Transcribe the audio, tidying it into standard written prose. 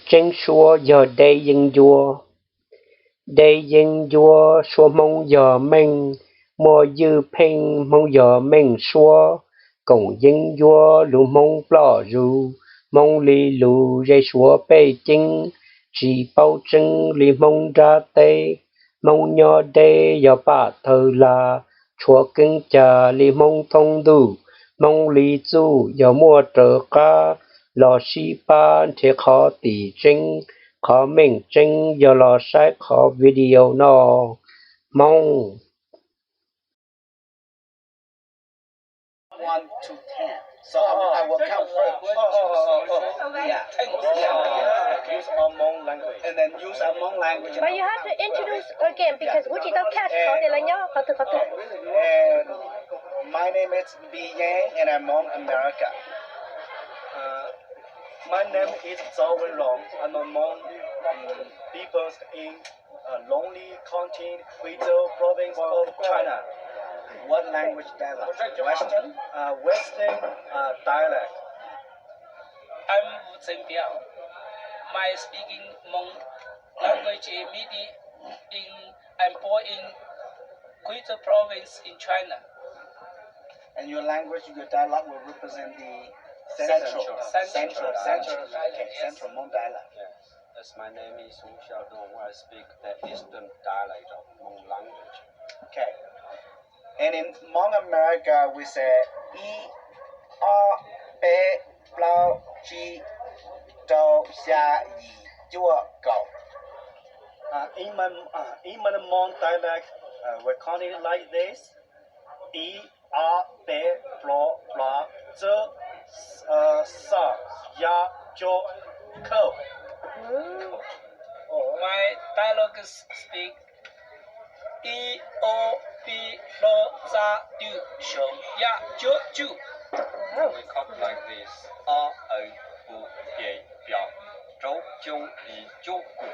Chính số giờ đây dân vua. Đây dân vua số mong giờ mình. Mùa dư phênh mong giờ mình số. Cổng dân vua lù mong bỏ rù. Mong lì lù dây số bê chính. Chỉ bao chân lì mong ra tê. Mong nhỏ đê giờ bà thơ là. Chúa kinh trà lì mong thông đủ. Mong lì dù giờ mua trở ca. Lò xí ban thì khó tỷ trinh. Khó mình trinh giờ lò sai khó video nó. Mong. 1 to 10. So I will count first. Yeah. Use Hmong language. And then use Hmong language. But you have to introduce again because Wichita Cat có thể là nhớ có thể. And my name is B Yang and I'm Hmong America. My name is Zhao Wenrong. I'm a Hmong people in Lonely County, Huizhou province of China. What language dialect? Western? Western dialect. I'm Wu Zhenbiao. My speaking Hmong language is I'm born in Huizhou province in China. And your language, your dialect will represent the central Hmong dialect. Yes, my name is Hu Xiaodong. I speak the eastern dialect of Hmong language. Okay. And in Hmong America, we say E, R, B, Blau, G, Do, Xia, Yi, Dua, Go. In my Hmong dialect, we count it like this: E, R, B, Blau, Blau, Z, Sa, Ya, Jo, Ko. My dialogue speak E, O, B, Lo, Za, Du, Sheng, Ya, Jo, Ju. We count like this: A, N, U, Ye, Biao, Zhou, Jiu, Yi, Jiu, Gu.